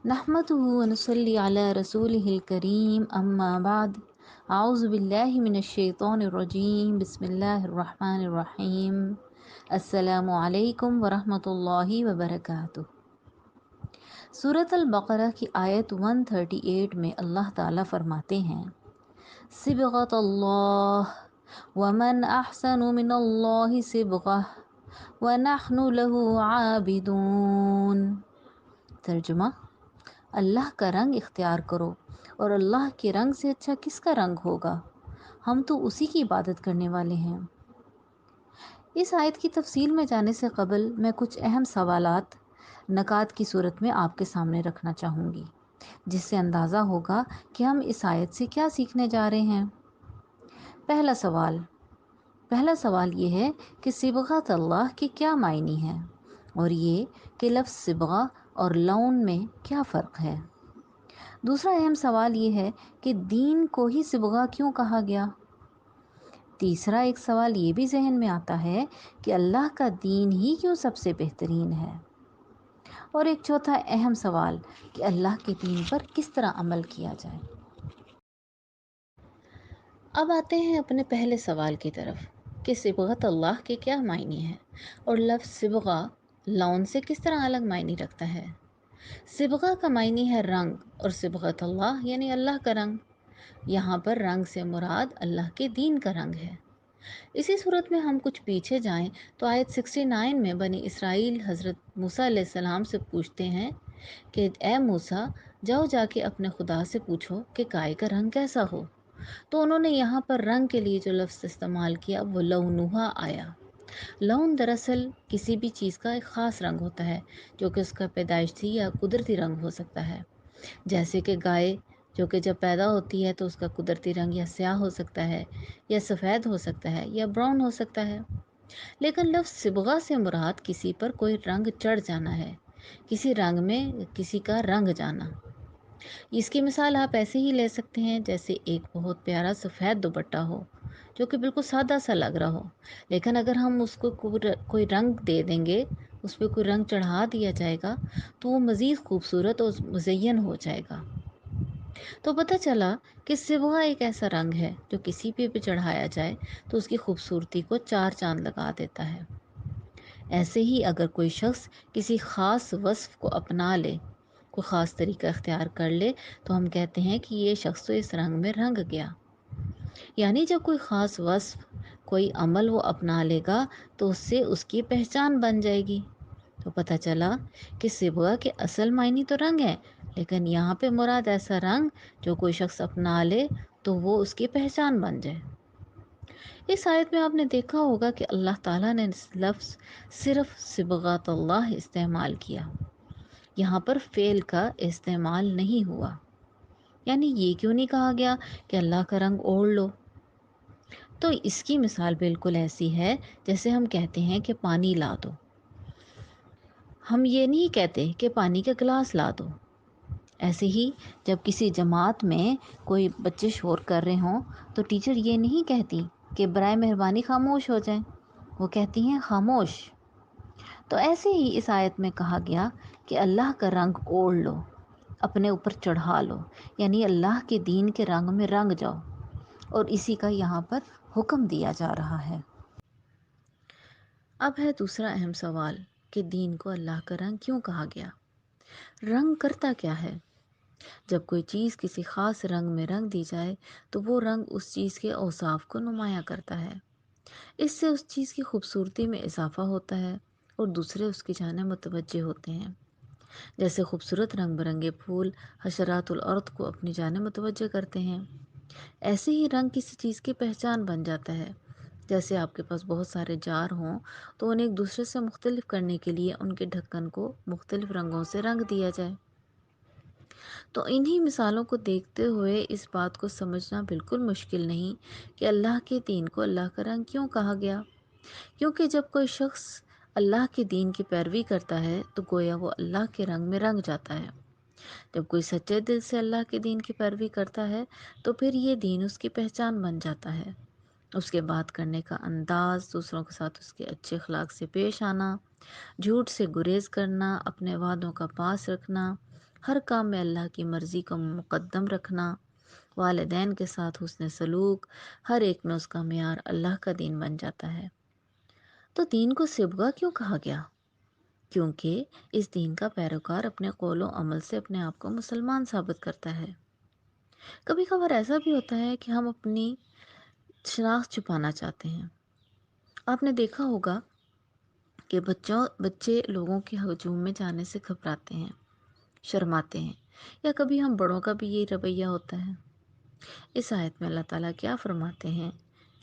نحمده ونصلي على رسوله الكريم أما بعد أعوذ بالله من الشيطان الرجيم بسم الله الرحمن الرحيم السلام علیکم ورحمۃ اللہ وبرکاتہ۔ سورۃ البقرہ کی آیت 138 میں اللہ تعالیٰ فرماتے ہیں صبغۃ اللہ ومن احسن من اللہ صبغہ ونحن له عابدون۔ ترجمہ: اللہ کا رنگ اختیار کرو اور اللہ کے رنگ سے اچھا کس کا رنگ ہوگا، ہم تو اسی کی عبادت کرنے والے ہیں۔ اس آیت کی تفصیل میں جانے سے قبل میں کچھ اہم سوالات نکات کی صورت میں آپ کے سامنے رکھنا چاہوں گی، جس سے اندازہ ہوگا کہ ہم اس آیت سے کیا سیکھنے جا رہے ہیں۔ پہلا سوال یہ ہے کہ صبغۃ اللہ کے کیا معنی ہیں، اور یہ کہ لفظ صبغہ اور لون میں کیا فرق ہے۔ دوسرا اہم سوال یہ ہے کہ دین کو ہی صبغہ کیوں کہا گیا۔ تیسرا ایک سوال یہ بھی ذہن میں آتا ہے کہ اللہ کا دین ہی کیوں سب سے بہترین ہے۔ اور ایک چوتھا اہم سوال کہ اللہ کے دین پر کس طرح عمل کیا جائے۔ اب آتے ہیں اپنے پہلے سوال کی طرف کہ صبغۃ اللہ کے کیا معنی ہیں اور لفظ صبغہ لون سے کس طرح الگ معنی رکھتا ہے۔ صبغہ کا معنی ہے رنگ اور صبغۃ اللہ یعنی اللہ کا رنگ۔ یہاں پر رنگ سے مراد اللہ کے دین کا رنگ ہے۔ اسی صورت میں ہم کچھ پیچھے جائیں تو آیت 69 میں بنی اسرائیل حضرت موسیٰ علیہ السلام سے پوچھتے ہیں کہ اے موسیٰ، جاؤ جا کے اپنے خدا سے پوچھو کہ گائے کا رنگ کیسا ہو۔ تو انہوں نے یہاں پر رنگ کے لیے جو لفظ استعمال کیا وہ لونھا آیا۔ لون دراصل کسی بھی چیز کا ایک خاص رنگ ہوتا ہے جو کہ اس کا پیدائشی یا قدرتی رنگ ہو سکتا ہے، جیسے کہ گائے جو کہ جب پیدا ہوتی ہے تو اس کا قدرتی رنگ یا سیاہ ہو سکتا ہے یا سفید ہو سکتا ہے یا براؤن ہو سکتا ہے۔ لیکن لفظ صبغہ سے مراد کسی پر کوئی رنگ چڑھ جانا ہے، کسی رنگ میں کسی کا رنگ جانا۔ اس کی مثال آپ ایسے ہی لے سکتے ہیں جیسے ایک بہت پیارا سفید دوپٹہ ہو جو کہ بالکل سادہ سا لگ رہا ہو، لیکن اگر ہم اس کو کوئی رنگ دے دیں گے، اس پہ کوئی رنگ چڑھا دیا جائے گا تو وہ مزید خوبصورت اور مزین ہو جائے گا۔ تو پتہ چلا کہ صبغہ ایک ایسا رنگ ہے جو کسی پہ چڑھایا جائے تو اس کی خوبصورتی کو چار چاند لگا دیتا ہے۔ ایسے ہی اگر کوئی شخص کسی خاص وصف کو اپنا لے، کوئی خاص طریقہ اختیار کر لے، تو ہم کہتے ہیں کہ یہ شخص تو اس رنگ میں رنگ گیا۔ یعنی جب کوئی خاص وصف، کوئی عمل وہ اپنا لے گا تو اس سے اس کی پہچان بن جائے گی۔ تو پتہ چلا کہ صبغہ کے اصل معنی تو رنگ ہے، لیکن یہاں پہ مراد ایسا رنگ جو کوئی شخص اپنا لے تو وہ اس کی پہچان بن جائے۔ اس آیت میں آپ نے دیکھا ہوگا کہ اللہ تعالیٰ نے لفظ صرف صبغۃ اللہ استعمال کیا، یہاں پر فعل کا استعمال نہیں ہوا۔ یعنی یہ کیوں نہیں کہا گیا کہ اللہ کا رنگ اوڑھ لو؟ تو اس کی مثال بالکل ایسی ہے جیسے ہم کہتے ہیں کہ پانی لا دو۔ ہم یہ نہیں کہتے کہ پانی کا گلاس لا دو۔ ایسے ہی جب کسی جماعت میں کوئی بچے شور کر رہے ہوں تو ٹیچر یہ نہیں کہتی کہ برائے مہربانی خاموش ہو جائیں، وہ کہتی ہیں خاموش۔ تو ایسے ہی اس آیت میں کہا گیا کہ اللہ کا رنگ اوڑھ لو، اپنے اوپر چڑھا لو، یعنی اللہ کے دین کے رنگ میں رنگ جاؤ، اور اسی کا یہاں پر حکم دیا جا رہا ہے۔ اب ہے دوسرا اہم سوال کہ دین کو اللہ کا رنگ کیوں کہا گیا؟ رنگ کرتا کیا ہے؟ جب کوئی چیز کسی خاص رنگ میں رنگ دی جائے تو وہ رنگ اس چیز کے اوصاف کو نمایاں کرتا ہے۔ اس سے اس چیز کی خوبصورتی میں اضافہ ہوتا ہے اور دوسرے اس کی جانب متوجہ ہوتے ہیں۔ جیسے خوبصورت رنگ برنگے پھول حشرات الارض کو اپنی جانب متوجہ کرتے ہیں، ایسے ہی رنگ کسی چیز کی پہچان بن جاتا ہے۔ جیسے آپ کے پاس بہت سارے جار ہوں تو انہیں ایک دوسرے سے مختلف کرنے کے لیے ان کے ڈھکن کو مختلف رنگوں سے رنگ دیا جائے۔ تو انہی مثالوں کو دیکھتے ہوئے اس بات کو سمجھنا بالکل مشکل نہیں کہ اللہ کے دین کو اللہ کا رنگ کیوں کہا گیا، کیونکہ جب کوئی شخص اللہ کے دین کی پیروی کرتا ہے تو گویا وہ اللہ کے رنگ میں رنگ جاتا ہے۔ جب کوئی سچے دل سے اللہ کے دین کی پیروی کرتا ہے تو پھر یہ دین اس کی پہچان بن جاتا ہے۔ اس کے بات کرنے کا انداز، دوسروں کے ساتھ اس کے اچھے اخلاق سے پیش آنا، جھوٹ سے گریز کرنا، اپنے وعدوں کا پاس رکھنا، ہر کام میں اللہ کی مرضی کو مقدم رکھنا، والدین کے ساتھ حسن سلوک، ہر ایک میں اس کا معیار اللہ کا دین بن جاتا ہے۔ تو دین کو صبغہ کیوں کہا گیا؟ کیونکہ اس دین کا پیروکار اپنے قول و عمل سے اپنے آپ کو مسلمان ثابت کرتا ہے۔ کبھی کبھار ایسا بھی ہوتا ہے کہ ہم اپنی شناخت چھپانا چاہتے ہیں۔ آپ نے دیکھا ہوگا کہ بچے لوگوں کے ہجوم میں جانے سے گھبراتے ہیں، شرماتے ہیں، یا کبھی ہم بڑوں کا بھی یہی رویہ ہوتا ہے۔ اس آیت میں اللہ تعالیٰ کیا فرماتے ہیں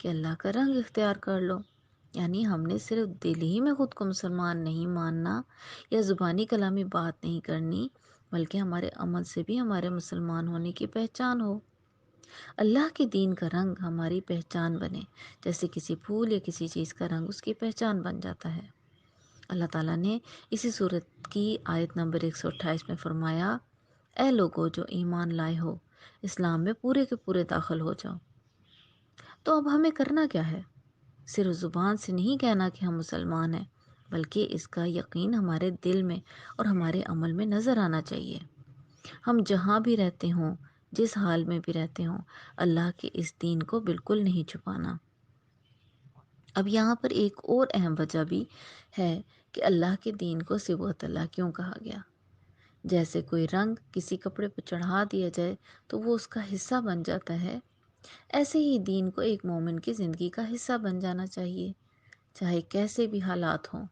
کہ اللہ کا رنگ اختیار کر لو، یعنی ہم نے صرف دل ہی میں خود کو مسلمان نہیں ماننا یا زبانی کلامی بات نہیں کرنی، بلکہ ہمارے عمل سے بھی ہمارے مسلمان ہونے کی پہچان ہو۔ اللہ کے دین کا رنگ ہماری پہچان بنے، جیسے کسی پھول یا کسی چیز کا رنگ اس کی پہچان بن جاتا ہے۔ اللہ تعالیٰ نے اسی صورت کی آیت نمبر 128 میں فرمایا، اے لوگو جو ایمان لائے ہو، اسلام میں پورے کے پورے داخل ہو جاؤ۔ تو اب ہمیں کرنا کیا ہے؟ صرف زبان سے نہیں کہنا کہ ہم مسلمان ہیں، بلکہ اس کا یقین ہمارے دل میں اور ہمارے عمل میں نظر آنا چاہیے۔ ہم جہاں بھی رہتے ہوں، جس حال میں بھی رہتے ہوں، اللہ کے اس دین کو بالکل نہیں چھپانا۔ اب یہاں پر ایک اور اہم وجہ بھی ہے کہ اللہ کے دین کو صبغۃ اللہ کیوں کہا گیا۔ جیسے کوئی رنگ کسی کپڑے پر چڑھا دیا جائے تو وہ اس کا حصہ بن جاتا ہے، ایسے ہی دین کو ایک مومن کی زندگی کا حصہ بن جانا چاہیے، چاہے کیسے بھی حالات ہوں،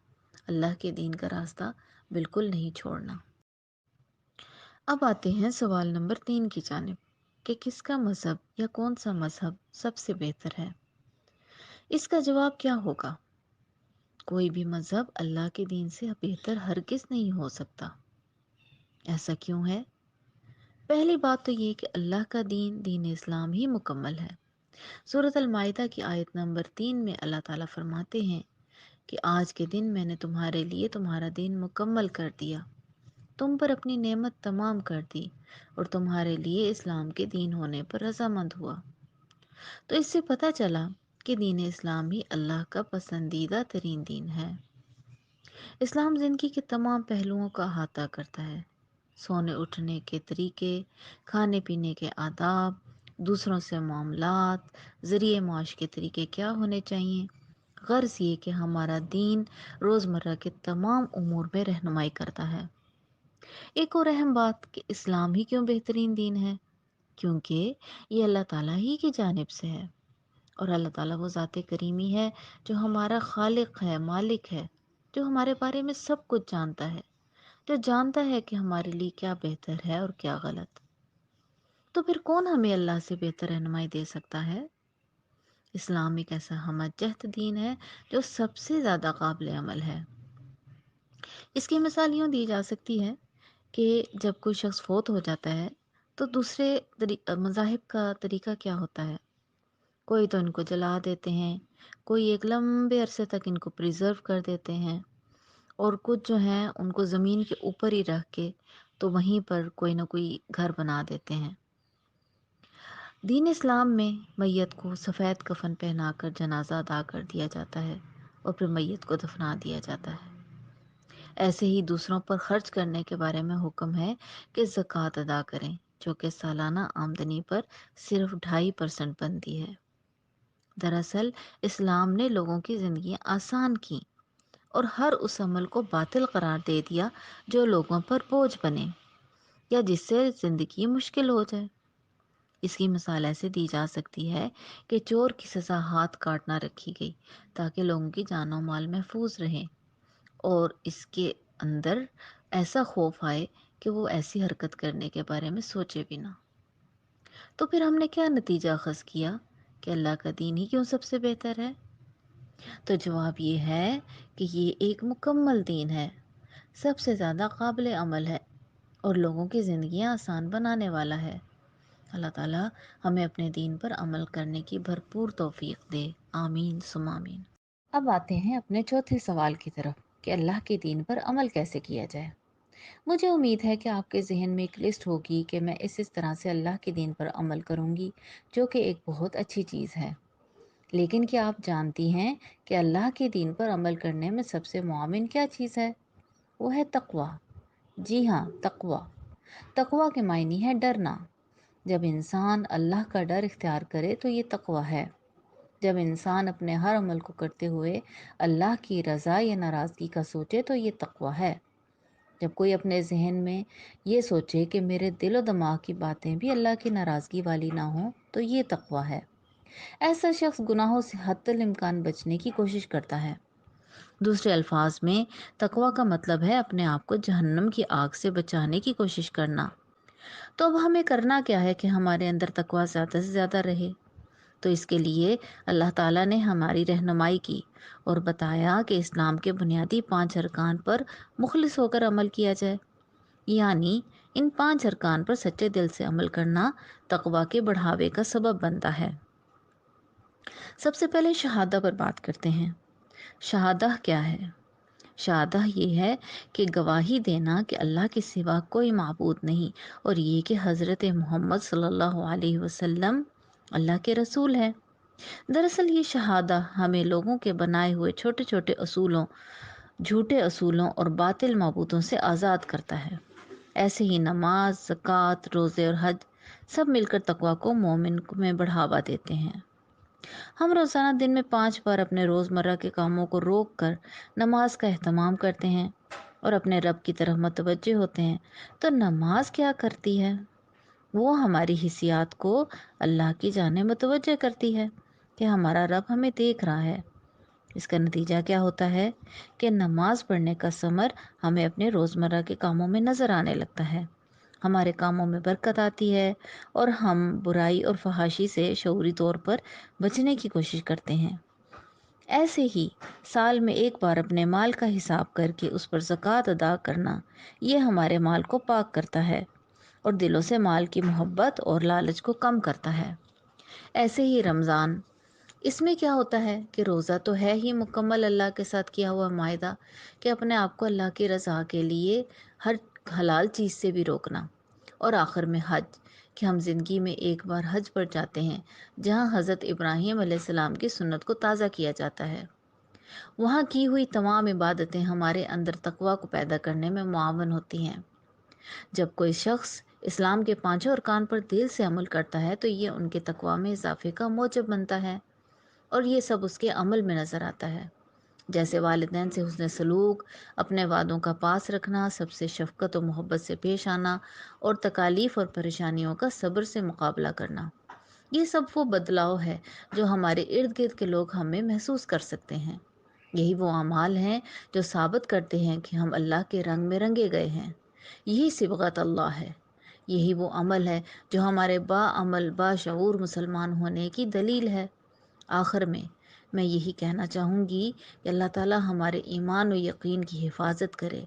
اللہ کے دین کا راستہ بالکل نہیں چھوڑنا۔ اب آتے ہیں سوال نمبر 3 کی جانب کہ کس کا مذہب یا کون سا مذہب سب سے بہتر ہے؟ اس کا جواب کیا ہوگا؟ کوئی بھی مذہب اللہ کے دین سے بہتر ہرگز نہیں ہو سکتا۔ ایسا کیوں ہے؟ پہلی بات تو یہ کہ اللہ کا دین، دین اسلام ہی مکمل ہے۔ سورۃ المائدہ کی آیت نمبر 3 میں اللہ تعالیٰ فرماتے ہیں کہ آج کے دن میں نے تمہارے لیے تمہارا دین مکمل کر دیا، تم پر اپنی نعمت تمام کر دی اور تمہارے لیے اسلام کے دین ہونے پر رضامند ہوا۔ تو اس سے پتہ چلا کہ دین اسلام ہی اللہ کا پسندیدہ ترین دین ہے۔ اسلام زندگی کے تمام پہلوؤں کا احاطہ کرتا ہے، سونے اٹھنے کے طریقے، کھانے پینے کے آداب، دوسروں سے معاملات، ذریعے معاش کے طریقے کیا ہونے چاہیے۔ غرض یہ کہ ہمارا دین روزمرہ کے تمام امور میں رہنمائی کرتا ہے۔ ایک اور اہم بات کہ اسلام ہی کیوں بہترین دین ہے، کیونکہ یہ اللہ تعالیٰ ہی کی جانب سے ہے، اور اللہ تعالیٰ وہ ذات کریمی ہے جو ہمارا خالق ہے، مالک ہے، جو ہمارے بارے میں سب کچھ جانتا ہے، جو جانتا ہے کہ ہمارے لیے کیا بہتر ہے اور کیا غلط۔ تو پھر کون ہمیں اللہ سے بہتر رہنمائی دے سکتا ہے؟ اسلام ایک ایسا ہمہ جہت دین ہے جو سب سے زیادہ قابل عمل ہے۔ اس کی مثال یوں دی جا سکتی ہے کہ جب کوئی شخص فوت ہو جاتا ہے تو دوسرے مذاہب کا طریقہ کیا ہوتا ہے؟ کوئی تو ان کو جلا دیتے ہیں، کوئی ایک لمبے عرصے تک ان کو پریزرو کر دیتے ہیں، اور کچھ جو ہیں ان کو زمین کے اوپر ہی رکھ کے تو وہیں پر کوئی نہ کوئی گھر بنا دیتے ہیں۔ دین اسلام میں میت کو سفید کفن پہنا کر جنازہ ادا کر دیا جاتا ہے اور پھر میت کو دفنا دیا جاتا ہے۔ ایسے ہی دوسروں پر خرچ کرنے کے بارے میں حکم ہے کہ زکوٰۃ ادا کریں، جو کہ سالانہ آمدنی پر صرف 2.5% بنتی ہے۔ دراصل اسلام نے لوگوں کی زندگیاں آسان کی اور ہر اس عمل کو باطل قرار دے دیا جو لوگوں پر بوجھ بنے یا جس سے زندگی مشکل ہو جائے۔ اس کی مثال ایسے دی جا سکتی ہے کہ چور کی سزا ہاتھ کاٹنا رکھی گئی تاکہ لوگوں کی جان و مال محفوظ رہیں، اور اس کے اندر ایسا خوف آئے کہ وہ ایسی حرکت کرنے کے بارے میں سوچے بھی نہ۔ تو پھر ہم نے کیا نتیجہ اخذ کیا کہ اللہ کا دین ہی کیوں سب سے بہتر ہے؟ تو جواب یہ ہے کہ یہ ایک مکمل دین ہے، سب سے زیادہ قابل عمل ہے اور لوگوں کی زندگیاں آسان بنانے والا ہے۔ اللہ تعالیٰ ہمیں اپنے دین پر عمل کرنے کی بھرپور توفیق دے، آمین ثم آمین۔ اب آتے ہیں اپنے چوتھے سوال کی طرف کہ اللہ کے دین پر عمل کیسے کیا جائے۔ مجھے امید ہے کہ آپ کے ذہن میں ایک لسٹ ہوگی کہ میں اس طرح سے اللہ کے دین پر عمل کروں گی، جو کہ ایک بہت اچھی چیز ہے۔ لیکن کیا آپ جانتی ہیں کہ اللہ کے دین پر عمل کرنے میں سب سے معاون کیا چیز ہے؟ وہ ہے تقویٰ۔ جی ہاں، تقویٰ۔ تقوی کے معنی ہے ڈرنا۔ جب انسان اللہ کا ڈر اختیار کرے تو یہ تقوی ہے۔ جب انسان اپنے ہر عمل کو کرتے ہوئے اللہ کی رضا یا ناراضگی کا سوچے تو یہ تقوی ہے۔ جب کوئی اپنے ذہن میں یہ سوچے کہ میرے دل و دماغ کی باتیں بھی اللہ کی ناراضگی والی نہ ہوں تو یہ تقوی ہے۔ ایسا شخص گناہوں سے حتی الامکان بچنے کی کوشش کرتا ہے۔ دوسرے الفاظ میں تقوی کا مطلب ہے اپنے آپ کو جہنم کی آگ سے بچانے کی کوشش کرنا۔ تو اب ہمیں کرنا کیا ہے کہ ہمارے اندر تقوی زیادہ سے زیادہ رہے؟ تو اس کے لیے اللہ تعالیٰ نے ہماری رہنمائی کی اور بتایا کہ اسلام کے بنیادی 5 ارکان پر مخلص ہو کر عمل کیا جائے، یعنی ان 5 ارکان پر سچے دل سے عمل کرنا تقوی کے بڑھاوے کا سبب بنتا ہے۔ سب سے پہلے شہادہ پر بات کرتے ہیں۔ شہادہ کیا ہے؟ شہادہ یہ ہے کہ گواہی دینا کہ اللہ کے سوا کوئی معبود نہیں اور یہ کہ حضرت محمد صلی اللہ علیہ وسلم اللہ کے رسول ہے۔ دراصل یہ شہادہ ہمیں لوگوں کے بنائے ہوئے چھوٹے چھوٹے اصولوں، جھوٹے اصولوں اور باطل معبودوں سے آزاد کرتا ہے۔ ایسے ہی نماز، زکوٰۃ، روزے اور حج سب مل کر تقوی کو مومن میں بڑھاوا دیتے ہیں۔ ہم روزانہ دن میں 5 بار اپنے روزمرہ کے کاموں کو روک کر نماز کا اہتمام کرتے ہیں اور اپنے رب کی طرف متوجہ ہوتے ہیں۔ تو نماز کیا کرتی ہے؟ وہ ہماری حسیات کو اللہ کی جانب متوجہ کرتی ہے کہ ہمارا رب ہمیں دیکھ رہا ہے۔ اس کا نتیجہ کیا ہوتا ہے کہ نماز پڑھنے کا ثمر ہمیں اپنے روزمرہ کے کاموں میں نظر آنے لگتا ہے، ہمارے کاموں میں برکت آتی ہے اور ہم برائی اور فحاشی سے شعوری طور پر بچنے کی کوشش کرتے ہیں۔ ایسے ہی سال میں 1 بار اپنے مال کا حساب کر کے اس پر زکوٰۃ ادا کرنا، یہ ہمارے مال کو پاک کرتا ہے اور دلوں سے مال کی محبت اور لالچ کو کم کرتا ہے۔ ایسے ہی رمضان، اس میں کیا ہوتا ہے کہ روزہ تو ہے ہی مکمل اللہ کے ساتھ کیا ہوا معاہدہ کہ اپنے آپ کو اللہ کی رضا کے لیے ہر حلال چیز سے بھی روکنا، اور آخر میں حج کہ ہم زندگی میں 1 بار حج پر جاتے ہیں جہاں حضرت ابراہیم علیہ السلام کی سنت کو تازہ کیا جاتا ہے۔ وہاں کی ہوئی تمام عبادتیں ہمارے اندر تقوی کو پیدا کرنے میں معاون ہوتی ہیں۔ جب کوئی شخص اسلام کے 5 ارکان پر دل سے عمل کرتا ہے تو یہ ان کے تقوی میں اضافے کا موجب بنتا ہے، اور یہ سب اس کے عمل میں نظر آتا ہے، جیسے والدین سے حسن سلوک، اپنے وعدوں کا پاس رکھنا، سب سے شفقت و محبت سے پیش آنا اور تکالیف اور پریشانیوں کا صبر سے مقابلہ کرنا۔ یہ سب وہ بدلاؤ ہے جو ہمارے ارد گرد کے لوگ ہمیں محسوس کر سکتے ہیں۔ یہی وہ اعمال ہیں جو ثابت کرتے ہیں کہ ہم اللہ کے رنگ میں رنگے گئے ہیں۔ یہی صبغت اللہ ہے۔ یہی وہ عمل ہے جو ہمارے باعمل باشعور مسلمان ہونے کی دلیل ہے۔ آخر میں یہی کہنا چاہوں گی کہ اللہ تعالیٰ ہمارے ایمان و یقین کی حفاظت کرے،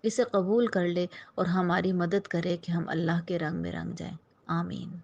اسے قبول کر لے اور ہماری مدد کرے کہ ہم اللہ کے رنگ میں رنگ جائیں۔ آمین۔